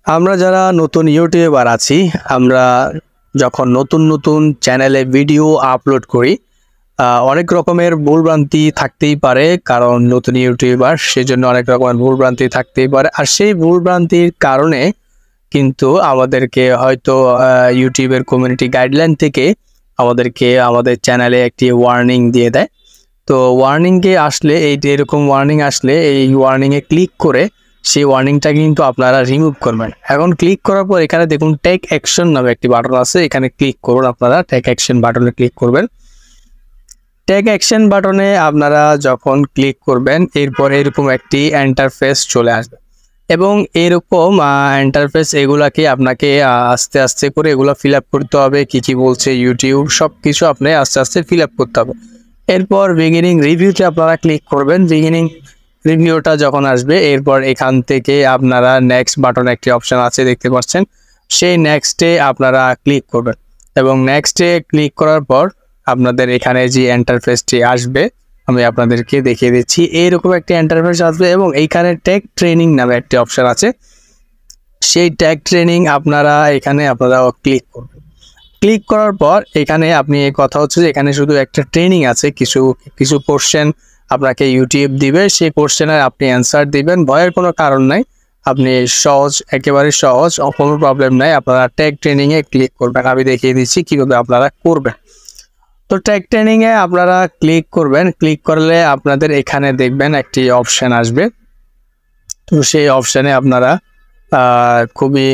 আমরা যারা নতুন ইউটিউবার আছি, আমরা যখন নতুন নতুন চ্যানেলে ভিডিও আপলোড করি, অনেক রকমের ভুলভ্রান্তি থাকতেই পারে। কারণ নতুন ইউটিউবার, সেজন্য অনেক রকমের ভুলভ্রান্তি থাকতেই পারে। আর সেই ভুলভ্রান্তির কারণে কিন্তু আমাদেরকে হয়তো ইউটিউবের কমিউনিটি গাইডলাইন থেকে আমাদেরকে আমাদের চ্যানেলে একটি ওয়ার্নিং দিয়ে দেয়। তো ওয়ার্নিংয়ে আসলে এরকম ওয়ার্নিং আসলে এই ওয়ার্নিংয়ে ক্লিক করে সেই ওয়ার্নিংটা কিন্তু আপনারা রিমুভ করবেন। এখন ক্লিক করার পর এখানে দেখুন টেক অ্যাকশন নামে একটি বাটন আছে, এখানে ক্লিক করুন। আপনারা টেক অ্যাকশন বাটনে ক্লিক করবেন। টেক অ্যাকশন বাটনে আপনারা যখন ক্লিক করবেন, এরপর এরকম একটি ইন্টারফেস চলে আসবে এবং এরকম ইন্টারফেস এগুলাকে আপনাকে আস্তে আস্তে করে এগুলো ফিল আপ করতে হবে। কি বলছে ইউটিউব সব কিছু আপনি আস্তে আস্তে ফিল আপ করতে হবে। এরপর বিগিনিং রিভিউতে আপনারা ক্লিক করবেন। বিগিনিং রিভিউটা যখন আসবে, এরপর এখান থেকে আপনারা নেক্সট বাটন একটি অপশন আছে দেখতে পাচ্ছেন, সেই নেক্সটে আপনারা ক্লিক করবেন এবং নেক্সটে ক্লিক করার পর আপনাদের এখানে যে ইন্টারফেসটি আসবে আমি আপনাদেরকে দেখিয়ে দিচ্ছি। এইরকম একটি ইন্টারফেস আসবে এবং এইখানে টেক ট্রেনিং নামে একটি অপশন আছে, সেই টেক ট্রেনিং আপনারা ক্লিক করবেন। ক্লিক করার পর এখানে আপনি কথা হচ্ছে যে এখানে শুধু একটা ট্রেনিং আছে, কিছু কোশ্চেন আপনাকে ইউটিউব দিবে, সেই কোশ্চেনের আপনি অ্যান্সার দিবেন। ভয়ের কোনো কারণ নাই, আপনি একেবারে সহজ, কোনো প্রবলেম নাই। আপনারা টেক ট্রেনিংয়ে ক্লিক করবেন। আমি দেখিয়ে দিচ্ছি কীভাবে আপনারা করবেন। তো টেক ট্রেনিংয়ে আপনারা ক্লিক করবেন। ক্লিক করলে আপনাদের এখানে দেখবেন একটি অপশান আসবে। তো সেই অপশানে আপনারা খুবই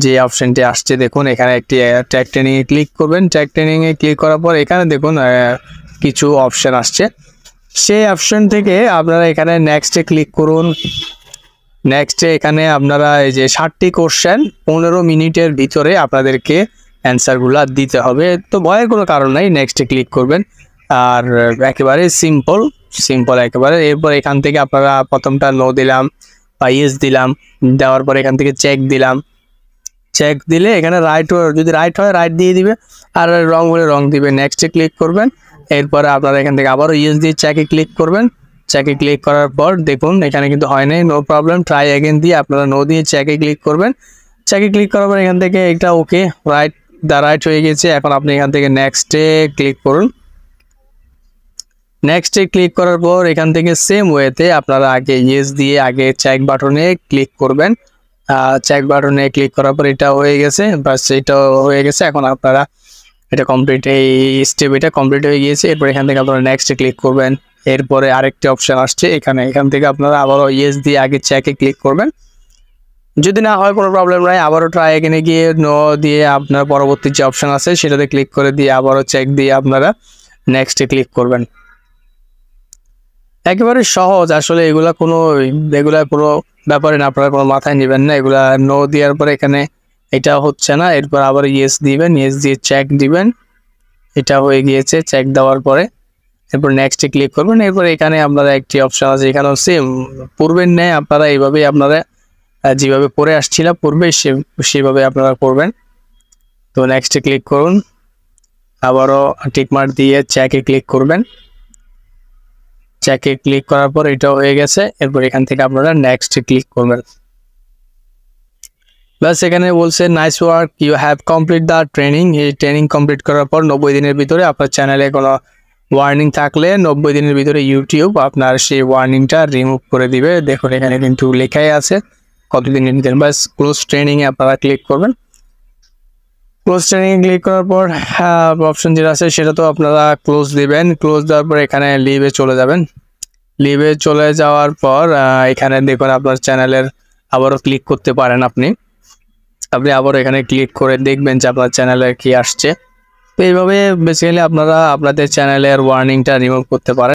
যে অপশনটি আসছে দেখুন, এখানে একটি টেক ট্রেনিংয়ে ক্লিক করবেন। টেক ট্রেনিংয়ে ক্লিক করার পর এখানে দেখুন কিছু অপশন আসছে, সেই অপশন থেকে আপনারা এখানে নেক্সটে ক্লিক করুন। নেক্সটে এখানে আপনারা এই যে 60টি কোশ্চেন 15 মিনিটের ভিতরে আপনাদেরকে অ্যান্সারগুলো দিতে হবে। তো ভয়ের কোনো কারণ নাই, নেক্সটে ক্লিক করবেন। আর একেবারে সিম্পল একেবারে। এরপর এখান থেকে আপনারা প্রথমটা নো দিলাম বা ইয়েস দিলাম, দেওয়ার পর এখান থেকে চেক দিলাম। চেক দিলে এখানে যদি রাইট হয় রাইট দিয়ে দিবে, আর রং হলে রং দিবে। নেক্সটে ক্লিক করবেন। এরপরে আপনারা এখান থেকে আবারও ইয়েস দিয়ে চেকে ক্লিক করবেন। চেকে ক্লিক করার পর দেখুন এখানে কিন্তু হয় নাই, নো প্রবলেম, ট্রাই অ্যাগেন দিয়ে আপনারা নো দিয়ে চেকে ক্লিক করবেন। চেকে ক্লিক করার পর এখান থেকে এটা ওকে, রাইট হয়ে গেছে। এখন আপনি এখান থেকে নেক্সটে ক্লিক করুন। নেক্সটে ক্লিক করার পর এখান থেকে সেম ওয়েতে আপনারা আগে ইয়েস দিয়ে আগে চেক বাটনে ক্লিক করবেন। চেক বাটনে ক্লিক করার পর এটা হয়ে গেছে, বাস এটা হয়ে গেছে। এখন আপনারা এটা কমপ্লিট, এই স্টেপ এটা কমপ্লিট হয়ে গিয়েছে। এরপর এখান থেকে আপনারা নেক্সটে ক্লিক করবেন। এরপরে আরেকটি অপশান আসছে এখান থেকে আপনারা আবারও ইয়েস দিয়ে আগে চেকে ক্লিক করবেন। যদি না হয় কোনো প্রবলেম নাই, আবারও ট্রাই এখানে গিয়ে নো দিয়ে আপনার পরবর্তী যে অপশান আছে সেটাতে ক্লিক করে দিয়ে আবারও চেক দিয়ে আপনারা নেক্সটে ক্লিক করবেন। একেবারে সহজ আসলে, এগুলা কোনো ব্যাপারে না, আপনারা কোনো মাথায় নেবেন না। এগুলা নো দেওয়ার পরে এখানে এটা হচ্ছে না, এরপর আবার ইয়েস দিবেন, ইয়েস দিয়ে চেক দিবেন। এটা হয়ে গিয়েছে, চেক দেওয়ার পরে এরপর নেক্সটে ক্লিক করবেন। এরপর এখানে আপনারা একটি অপশান আছে, এখানেও সেম পূর্বের ন্যায় আপনারা এইভাবেই আপনারা যেভাবে পড়ে আসছিলাম পূর্বে সেভাবে আপনারা করবেন। তো নেক্সটে ক্লিক করুন, আবারও টিকমার্ক দিয়ে চেকে ক্লিক করবেন। চেকে ক্লিক করার পর এটা হয়ে গেছে। এরপর এখান থেকে আপনারা নেক্সট ক্লিক করবেন। বাস এখানে বলছে nice work, you have complete the training. এই ট্রেনিং কমপ্লিট করার পর 90 দিনের ভিতরে আপনার চ্যানেলে কোনো ওয়ার্নিং থাকলে 90 দিনের ভিতরে ইউটিউব আপনার সেই ওয়ার্নিংটা রিমুভ করে দিবে। দেখুন এখানে কিন্তু লেখাই আছে কতদিনের ভিতরে। বাস ক্লোজ ট্রেনিংয়ে আপনারা ক্লিক করবেন। ক্লোজ ট্রেনিংয়ে ক্লিক করার পর অপশন যেটা আছে সেটা তো আপনারা ক্লোজ দিবেন। ক্লোজ দেওয়ার পর এখানে লিভে চলে যাবেন। লিভে চলে যাওয়ার পর এখানে দেখুন আপনার চ্যানেলের আবারও ক্লিক করতে পারেন। আপনি আবারও এখানে ক্লিক করে দেখবেন যে আপনার চ্যানেলে কি আসছে। তো এইভাবে বেসিক্যালি আপনারা আপনাদের চ্যানেলের ওয়ার্নিংটা রিমুভ করতে পারেন।